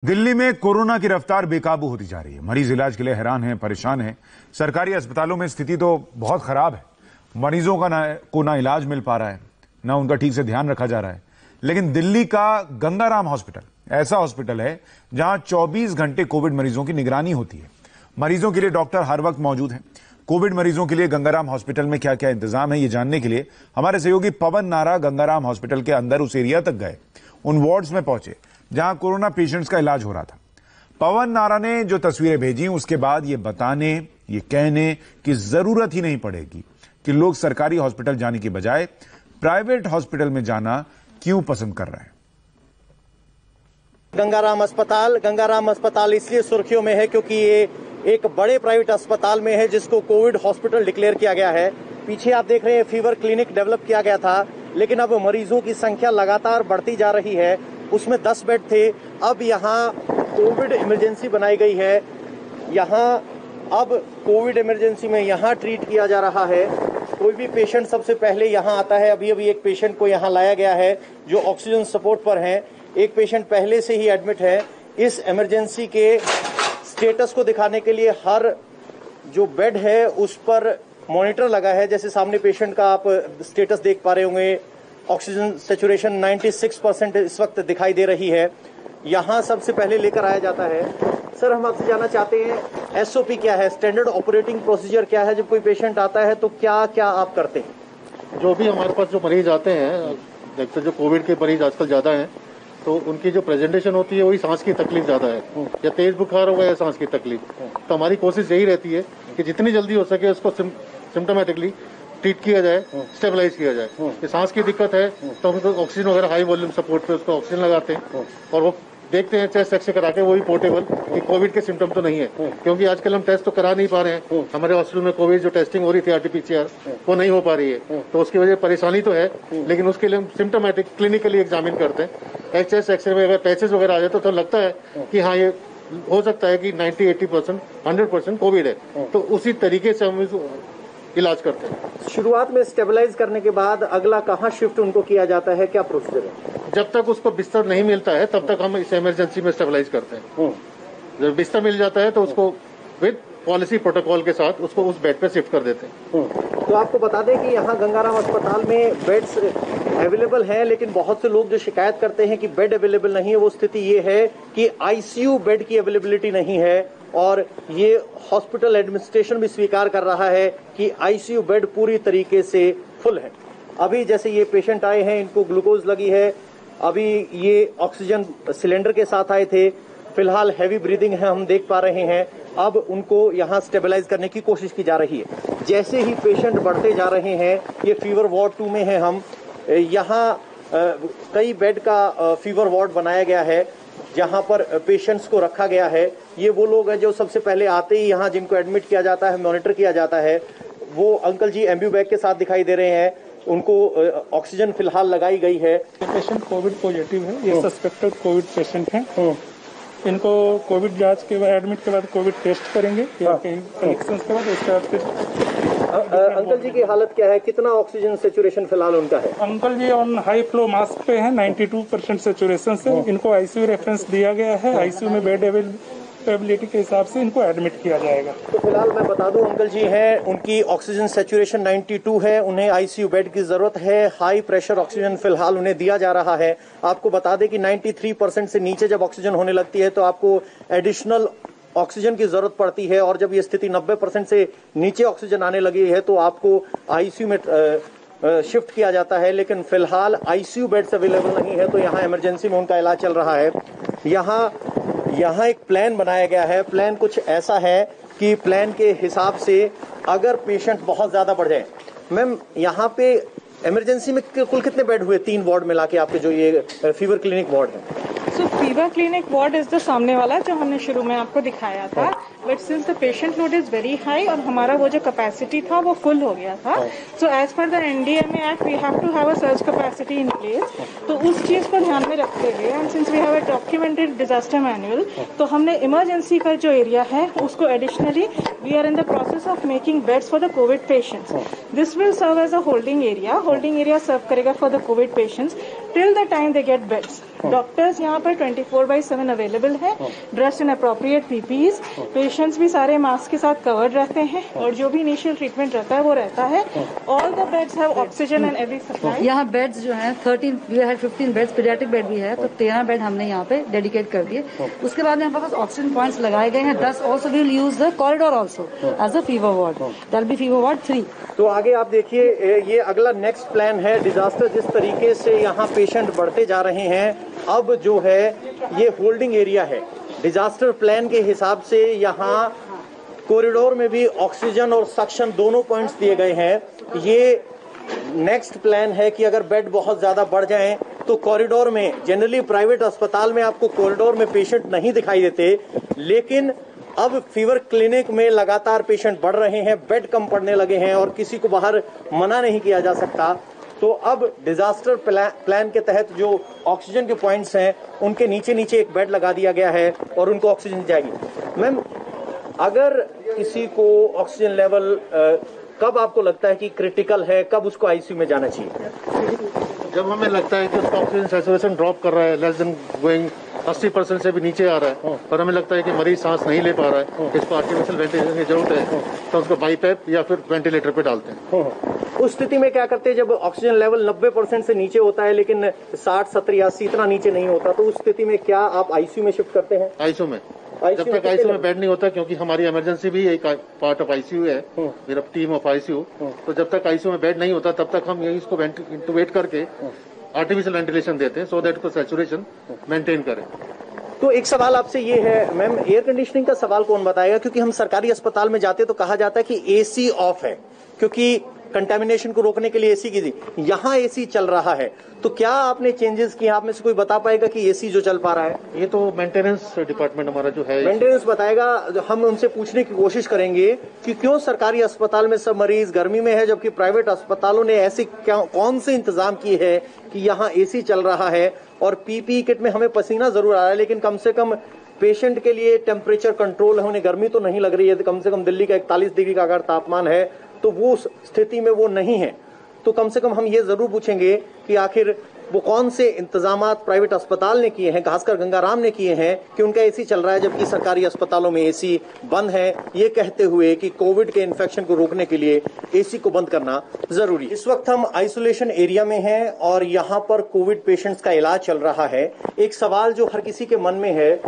दिल्ली में कोरोना की रफ्तार बेकाबू होती जा रही है। मरीज इलाज के लिए हैरान हैं, परेशान हैं। सरकारी अस्पतालों में स्थिति तो बहुत खराब है। मरीजों का ना इलाज मिल पा रहा है, ना उनका ठीक से ध्यान रखा जा रहा है। लेकिन दिल्ली का गंगाराम हॉस्पिटल ऐसा हॉस्पिटल है जहां 24 घंटे कोविड मरीजों की निगरानी होती है। मरीजों के लिए डॉक्टर हर वक्त मौजूद हैं। कोविड मरीजों के लिए गंगाराम हॉस्पिटल में क्या क्या इंतजाम है, ये जानने के लिए हमारे सहयोगी पवन नारा गंगाराम हॉस्पिटल के अंदर उस एरिया तक गए, उन वार्ड्स में पहुंचे जहां कोरोना पेशेंट्स का इलाज हो रहा था। पवन नारा ने जो तस्वीरें भेजी, उसके बाद ये बताने, ये कहने की जरूरत ही नहीं पड़ेगी कि लोग सरकारी हॉस्पिटल जाने की बजाय प्राइवेट हॉस्पिटल में जाना क्यों पसंद कर रहे हैं। गंगाराम अस्पताल इसलिए सुर्खियों में है क्योंकि ये एक बड़े प्राइवेट अस्पताल में है जिसको कोविड हॉस्पिटल डिक्लेयर किया गया है। पीछे आप देख रहे हैं फीवर क्लिनिक डेवलप किया गया था, लेकिन अब मरीजों की संख्या लगातार बढ़ती जा रही है। उसमें 10 बेड थे, अब यहाँ कोविड इमरजेंसी बनाई गई है। यहाँ अब कोविड इमरजेंसी में यहाँ ट्रीट किया जा रहा है। कोई भी पेशेंट सबसे पहले यहाँ आता है। अभी एक पेशेंट को यहाँ लाया गया है जो ऑक्सीजन सपोर्ट पर है। एक पेशेंट पहले से ही एडमिट है। इस इमरजेंसी के स्टेटस को दिखाने के लिए हर जो बेड है उस पर मॉनिटर लगा है। जैसे सामने पेशेंट का आप स्टेटस देख पा रहे होंगे, ऑक्सीजन सैचुरेशन 96% इस वक्त दिखाई दे रही है। यहाँ सबसे पहले लेकर आया जाता है। सर, हम आपसे जानना चाहते हैं एसओपी क्या है, स्टैंडर्ड ऑपरेटिंग प्रोसीजर क्या है? जब कोई पेशेंट आता है तो क्या क्या आप करते हैं? जो भी हमारे पास जो मरीज आते हैं, देखते जो कोविड के मरीज आजकल ज्यादा हैं, तो उनकी जो प्रेजेंटेशन होती है वही सांस की तकलीफ ज्यादा है, या तेज बुखार होगा या सांस की तकलीफ। तो हमारी कोशिश यही रहती है कि जितनी जल्दी हो सके उसको सिम्टोमेटिकली ट्रीट किया जाए, स्टेबलाइज किया जाए। कि सांस की दिक्कत है तो हम ऑक्सीजन वगैरह हाई वॉल्यूम सपोर्ट पे उसको ऑक्सीजन लगाते हैं और वो देखते हैं चेस्ट एक्सरे करा के, वो भी पोर्टेबल, कि कोविड के सिम्टम तो नहीं है। क्योंकि आजकल हम टेस्ट तो करा नहीं पा रहे हैं। हमारे हॉस्पिटल में कोविड जो टेस्टिंग हो रही थी आरटीपीसीआर, वो नहीं हो पा रही है, तो उसकी वजह परेशानी तो है। लेकिन उसके लिए हम सिम्टोमेटिक क्लिनिकली एग्जामिन करते हैं। चेस्ट एक्सरे में अगर पैचेस वगैरह आ जाए तो लगता है कि हाँ, ये हो सकता है कि 90-80% 100% कोविड है। तो उसी तरीके से हम इलाज करते हैं। शुरुआत में स्टेबलाइज करने के बाद अगला कहाँ शिफ्ट उनको किया जाता है, क्या प्रोसीजर है? जब तक उसको बिस्तर नहीं मिलता है तब तक हम इस इमरजेंसी में स्टेबलाइज करते हैं। जब बिस्तर मिल जाता है तो उसको विद पॉलिसी प्रोटोकॉल के साथ उसको उस बेड पे शिफ्ट कर देते हैं। तो आपको बता दें कि यहाँ गंगाराम अस्पताल में बेड्स अवेलेबल हैं, लेकिन बहुत से लोग जो शिकायत करते हैं कि बेड अवेलेबल नहीं है, वो स्थिति ये है कि आईसीयू बेड की अवेलेबिलिटी नहीं है। और ये हॉस्पिटल एडमिनिस्ट्रेशन भी स्वीकार कर रहा है कि आईसीयू बेड पूरी तरीके से फुल है। अभी जैसे ये पेशेंट आए हैं, इनको ग्लूकोज लगी है, अभी ये ऑक्सीजन सिलेंडर के साथ आए थे। फिलहाल हैवी ब्रीदिंग है, हम देख पा रहे हैं। अब उनको यहाँ स्टेबलाइज करने की कोशिश की जा रही है। जैसे ही पेशेंट बढ़ते जा रहे हैं, ये फीवर वार्ड 2 में है हम। यहाँ कई बेड का फीवर वार्ड बनाया गया है जहां पर पेशेंट्स को रखा गया है। ये वो लोग हैं जो सबसे पहले आते ही यहाँ जिनको एडमिट किया जाता है, मॉनिटर किया जाता है। वो अंकल जी एम्ब्यू बैग के साथ दिखाई दे रहे हैं, उनको ऑक्सीजन फिलहाल लगाई गई है। पेशेंट कोविड पॉजिटिव है, ये सस्पेक्टेड कोविड पेशेंट है। इनको कोविड जांच के बाद, एडमिट के बाद कोविड टेस्ट करेंगे कनेक्शन के बाद, उसके बाद फिर। अंकल जी की हालत क्या है, कितना ऑक्सीजन सेचुरेशन फिलहाल उनका है? Uncle ji on high flow mask पे है, 92% सेचुरेशन से। इनको आईसीयू रेफरेंस दिया गया है। आईसीयू में बेड अवेलेबिलिटी के हिसाब से इनको एडमिट किया जाएगा। तो फिलहाल मैं बता दूं, अंकल जी हैं, उनकी ऑक्सीजन सेचुरेशन 92 है, उन्हें आईसीयू बेड की जरूरत है। हाई प्रेशर ऑक्सीजन फिलहाल उन्हें दिया जा रहा है। आपको बता दें कि 93% से नीचे जब ऑक्सीजन होने लगती है तो आपको एडिशनल ऑक्सीजन की जरूरत पड़ती है, और जब ये स्थिति 90% से नीचे ऑक्सीजन आने लगी है तो आपको आईसीयू में शिफ्ट किया जाता है। लेकिन फिलहाल आईसीयू बेड्स अवेलेबल नहीं है, तो यहाँ इमरजेंसी में उनका इलाज चल रहा है। यहाँ एक प्लान बनाया गया है। प्लान कुछ ऐसा है कि प्लान के हिसाब से अगर पेशेंट बहुत ज्यादा बढ़ जाए, मैम यहाँ पे इमरजेंसी में कुल कितने बेड हुए? 3 वार्ड मिला के आपके जो ये फीवर क्लिनिक वार्ड है। सो fever clinic ward is the सामने वाला जो हमने शुरू में आपको दिखाया था। But since the patient load is very high और हमारा वो जो कैपेसिटी था वो फुल हो गया था, so as per the NDMA act we have to have a surge capacity in place. तो उस चीज को ध्यान में रखते हुए, and since we have a documented disaster manual, तो हमने इमरजेंसी का जो एरिया है उसको additionally we are in the process of making beds for the covid patients. This will serve as a holding area. Holding area serve करेगा for the covid patients. till the time they get beds. Doctors यहाँ पर 24/7 available है, dressed in appropriate PPs, patients भी सारे mask के साथ covered रहते हैं और जो भी इनिशियल ट्रीटमेंट रहता है वो रहता है। All the beds have oxygen and every supply. यहाँ बेड्स जो हैं 13 we had 15 beds, paediatric bed भी है तो 13 बेड हमने यहाँ पे डेडिकेट कर दिए। उसके बाद यहाँ पास ऑक्सीजन पॉइंट्स लगाए गए हैं 10। Also we will use the corridor also as a fever ward, that be fever ward 3। तो आगे आप देखिए ये अगला नेक्स्ट प्लान है। डिजास्टर जिस तरीके से यहाँ पेशेंट बढ़ते जा रहे हैं, अब जो है ये होल्डिंग एरिया है। डिजास्टर प्लान के हिसाब से यहाँ कॉरिडोर में भी ऑक्सीजन और सक्शन दोनों पॉइंट्स दिए गए हैं। ये नेक्स्ट प्लान है कि अगर बेड बहुत ज्यादा बढ़ जाएं तो कॉरिडोर में, जनरली प्राइवेट अस्पताल में आपको कॉरिडोर में पेशेंट नहीं दिखाई देते, लेकिन अब फीवर क्लिनिक में लगातार पेशेंट बढ़ रहे हैं, बेड कम पड़ने लगे हैं और किसी को बाहर मना नहीं किया जा सकता। तो अब डिजास्टर प्लान के तहत जो ऑक्सीजन के पॉइंट्स हैं उनके नीचे नीचे एक बेड लगा दिया गया है और उनको ऑक्सीजन जाएगी। मैम, अगर किसी को ऑक्सीजन लेवल कब आपको लगता है कि क्रिटिकल है, कब उसको आईसीयू में जाना चाहिए? जब हमें लगता है कि उसका ऑक्सीजन सैचुरेशन ड्रॉप कर रहा है, लेस देन गोइंग 80% से भी नीचे आ रहा है और हमें लगता है कि मरीज सांस नहीं ले पा रहा है, इसको आर्टिफिशियल वेंटिलेशन की जरूरत है, तो उसको बाईपैप या फिर वेंटिलेटर पे डालते हैं। उस स्थिति में क्या करते हैं जब ऑक्सीजन लेवल 90% से नीचे होता है लेकिन 60, 70, 80 इतना नीचे नहीं होता, तो उस स्थिति में क्या आप आईसीयू में शिफ्ट करते हैं? आईसीयू में जब तक आईसीयू में बेड नहीं होता, क्योंकि हमारी इमरजेंसी भी एक पार्ट ऑफ आईसीयू है, मेरा टीम ऑफ आईसीयू, तो जब तक आईसीयू में बेड नहीं होता तब तक हम यही इसको इंटुबेट करके आर्टिफिशियल वेंटिलेशन देते हैं सो दैट को सैचुरेशन मेंटेन करें। तो एक सवाल आपसे ये है मैम, एयर कंडीशनिंग का सवाल कौन बताएगा? क्योंकि हम सरकारी अस्पताल में जाते तो कहा जाता है कि एसी ऑफ है क्योंकि कंटेमिनेशन को रोकने के लिए एसी की थी, यहाँ एसी चल रहा है, तो क्या आपने चेंजेस किए? आप में से कोई बता पाएगा कि एसी जो चल पा रहा है? ये तो मेंटेनेंस डिपार्टमेंट हमारा जो है, मेंटेनेंस बताएगा। हम उनसे पूछने की कोशिश करेंगे कि क्यों सरकारी अस्पताल में सब मरीज गर्मी में है जबकि प्राइवेट अस्पतालों ने ऐसे कौन से इंतजाम किए हैं कि यहाँ एसी चल रहा है और पीपीई किट में हमें पसीना जरूर आ रहा है लेकिन कम से कम पेशेंट के लिए टेम्परेचर कंट्रोल है, उन्हें गर्मी तो नहीं लग रही है। कम से कम दिल्ली का 41 डिग्री का अगर तापमान है तो वो स्थिति में वो नहीं है, तो कम से कम हम ये जरूर पूछेंगे कि आखिर वो कौन से इंतजामात प्राइवेट अस्पताल ने किए हैं, खासकर गंगाराम ने किए हैं कि उनका एसी चल रहा है जबकि सरकारी अस्पतालों में एसी बंद है, ये कहते हुए कि कोविड के इन्फेक्शन को रोकने के लिए एसी को बंद करना जरूरी। इस वक्त हम आइसोलेशन एरिया में हैं और यहाँ पर कोविड पेशेंट्स का इलाज चल रहा है। एक सवाल जो हर किसी के मन में है,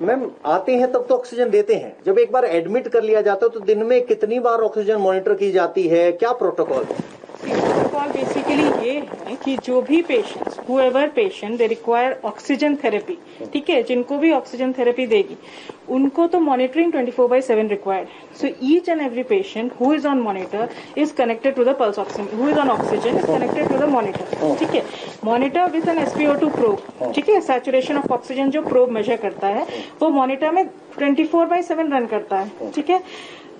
मैम आते हैं तब तो ऑक्सीजन देते हैं, जब एक बार एडमिट कर लिया जाता है तो दिन में कितनी बार ऑक्सीजन मॉनिटर की जाती है, क्या प्रोटोकॉल? प्रोटोकॉल बेसिकली ये है कि जो भी patients, whoever patient they require oxygen therapy, ठीक है, जिनको भी ऑक्सीजन थेरेपी देगी उनको तो मॉनिटरिंग 24/7 रिक्वायर्ड है। So each and every patient who is on monitor is connected to the pulse oxygen, who is on oxygen is connected to the monitor, ठीक है। Monitor with an SpO2 probe, ठीक है, saturation of oxygen जो probe measure करता है वो monitor में 24/7 run करता है, ठीक है।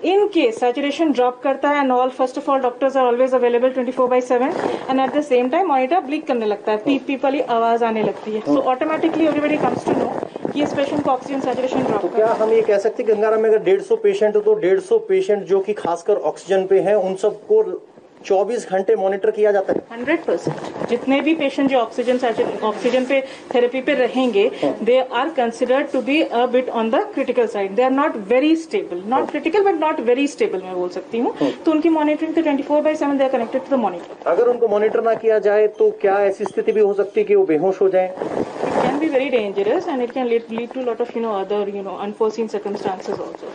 In case saturation drop करता है and all, first of all doctors are always available 24/7 and at the same time monitor blink करने लगता है, पीप पीप वाली आवाज आने लगती है, so automatically everybody comes to know कि इस पेशेंट को ऑक्सीजन सैचुरेशन ड्रॉप। तो क्या हम ये कह सकते हैं गंगाराम में अगर 150 पेशेंट हो तो 150 पेशेंट जो कि खासकर ऑक्सीजन पे हैं उन सबको 24 घंटे मॉनिटर किया जाता है? 100%। जितने भी पेशेंट जो ऑक्सीजन पे थेरेपी पे रहेंगे they are considered to be a bit on the critical side, they are not very stable, not critical but not very stable मैं बोल सकती हूँ, तो उनकी मॉनिटरिंग तो 24/7 they are connected to the monitor. अगर उनको मॉनिटर ना किया जाए तो क्या ऐसी स्थिति भी हो सकती है कि वो बेहोश हो जाए? It can be very dangerous and it can lead to lot of other unforeseen circumstances also.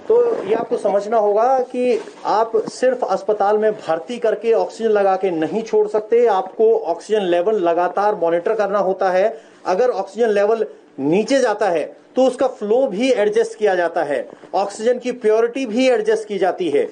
तो ये आपको समझना होगा कि आप सिर्फ अस्पताल में भर्ती करके ऑक्सीजन लगा के नहीं छोड़ सकते, आपको ऑक्सीजन लेवल लगातार मॉनिटर करना होता है। अगर ऑक्सीजन लेवल नीचे जाता है तो उसका फ्लो भी एडजस्ट किया जाता है, ऑक्सीजन की प्योरिटी भी एडजस्ट की जाती है,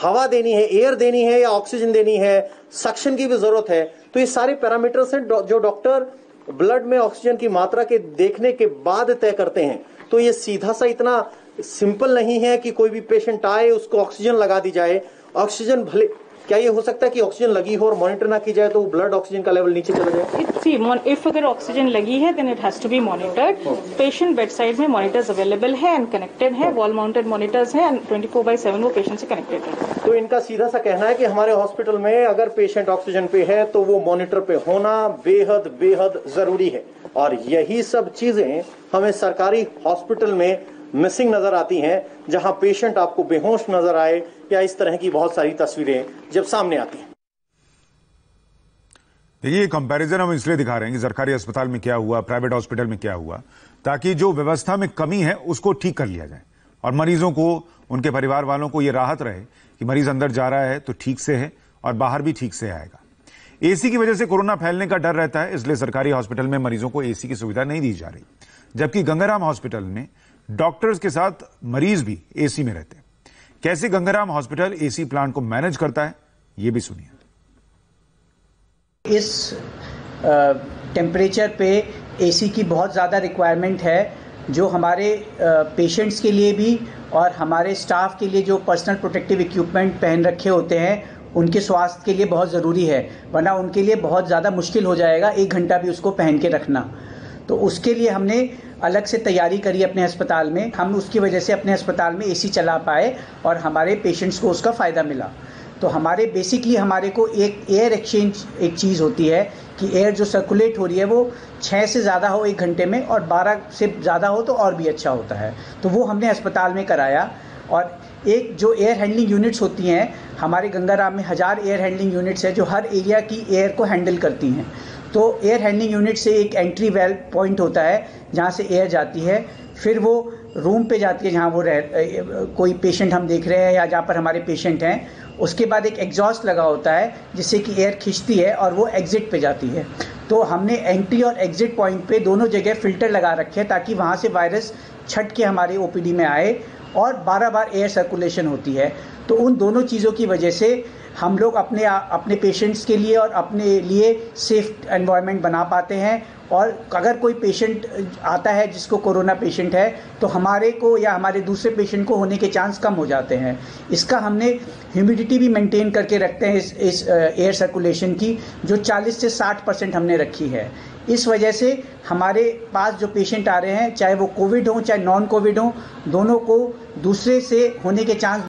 हवा देनी है, एयर देनी है या ऑक्सीजन देनी है, सक्शन की भी जरूरत है। तो ये सारे पैरामीटर्स हैं जो डॉक्टर ब्लड में ऑक्सीजन की मात्रा के देखने के बाद तय करते हैं। तो ये सीधा सा इतना सिंपल नहीं है कि कोई भी पेशेंट आए उसको ऑक्सीजन लगा दी जाए। ऑक्सीजन भले क्या ये हो सकता है कि ऑक्सीजन लगी हो और मॉनिटर ना की जाए तो ब्लड ऑक्सीजन का लेवल नीचे चला जाए? इफ अगर ऑक्सीजन लगी है then it has to be monitored. Patient bed side में मॉनिटर्स अवेलेबल है एंड कनेक्टेड है, वॉल माउंटेड मॉनिटर्स हैं एंड 24/7 वो पेशेंट से कनेक्टेड है। तो इनका सीधा सा कहना है कि हमारे हॉस्पिटल में अगर पेशेंट ऑक्सीजन पे है तो वो मॉनिटर पे होना बेहद बेहद जरूरी है, और यही सब चीजें हमें सरकारी हॉस्पिटल में मिसिंग नजर आती हैं, जहां पेशेंट आपको बेहोश नजर आए या इस तरह की बहुत सारी तस्वीरें जब सामने आती हैं। देखिए, कंपैरिजन हम इसलिए दिखा रहे हैं कि सरकारी अस्पताल में क्या हुआ, प्राइवेट हॉस्पिटल में क्या हुआ, ताकि जो व्यवस्था में कमी है उसको ठीक कर लिया जाए और मरीजों को, उनके परिवार वालों को यह राहत रहे कि मरीज अंदर जा रहा है तो ठीक से है और बाहर भी ठीक से आएगा। एसी की वजह से कोरोना फैलने का डर रहता है, इसलिए सरकारी हॉस्पिटल में मरीजों को एसी की सुविधा नहीं दी जा रही, जबकि गंगाराम हॉस्पिटल में डॉक्टर्स के साथ मरीज भी एसी में रहते हैं। कैसे गंगाराम हॉस्पिटल एसी प्लांट को मैनेज करता है, ये भी सुनिए। इस टेम्परेचर पे एसी की बहुत ज़्यादा रिक्वायरमेंट है, जो हमारे पेशेंट्स के लिए भी और हमारे स्टाफ के लिए जो पर्सनल प्रोटेक्टिव इक्विपमेंट पहन रखे होते हैं उनके स्वास्थ्य के लिए बहुत ज़रूरी है, वरना उनके लिए बहुत ज़्यादा मुश्किल हो जाएगा 1 घंटा भी उसको पहन के रखना। तो उसके लिए हमने अलग से तैयारी करी अपने अस्पताल में, हम उसकी वजह से अपने अस्पताल में एसी चला पाए और हमारे पेशेंट्स को उसका फ़ायदा मिला। तो हमारे बेसिकली हमारे को एक एयर एक्सचेंज एक चीज़ होती है कि एयर जो सर्कुलेट हो रही है वो 6 से ज़्यादा हो 1 घंटे में और 12 से ज़्यादा हो तो और भी अच्छा होता है। तो वो हमने अस्पताल में कराया। और एक जो एयर हैंडलिंग यूनिट्स होती हैं, हमारे गंगाराम में 1000 एयर हैंडलिंग यूनिट्स है जो हर एरिया की एयर को हैंडल करती हैं। तो एयर हैंडलिंग यूनिट से एक एंट्री वेल पॉइंट होता है जहाँ से एयर जाती है, फिर वो रूम पे जाती है जहाँ वो कोई पेशेंट हम देख रहे हैं या जहाँ पर हमारे पेशेंट हैं। उसके बाद एक एग्जॉस्ट लगा होता है जिससे कि एयर खींचती है और वो एग्जिट पे जाती है। तो हमने एंट्री और एग्जिट पॉइंट पे दोनों जगह फिल्टर लगा रखे हैं ताकि वहाँ से वायरस छट के हमारे ओपीडी में आए और 12 बार एयर सर्कुलेशन होती है। तो उन दोनों चीज़ों की वजह से हम लोग अपने पेशेंट्स के लिए और अपने लिए सेफ एनवायरनमेंट बना पाते हैं। और अगर कोई पेशेंट आता है जिसको कोरोना पेशेंट है तो हमारे को या हमारे दूसरे पेशेंट को होने के चांस कम हो जाते हैं। इसका हमने ह्यूमिडिटी भी मेंटेन करके रखते हैं इस एयर सर्कुलेशन की, जो 40 से 60% हमने रखी है। इस वजह से हमारे पास जो पेशेंट आ रहे हैं, चाहे वो कोविड हो चाहे नॉन कोविड हो, दोनों को दूसरे से होने के चांस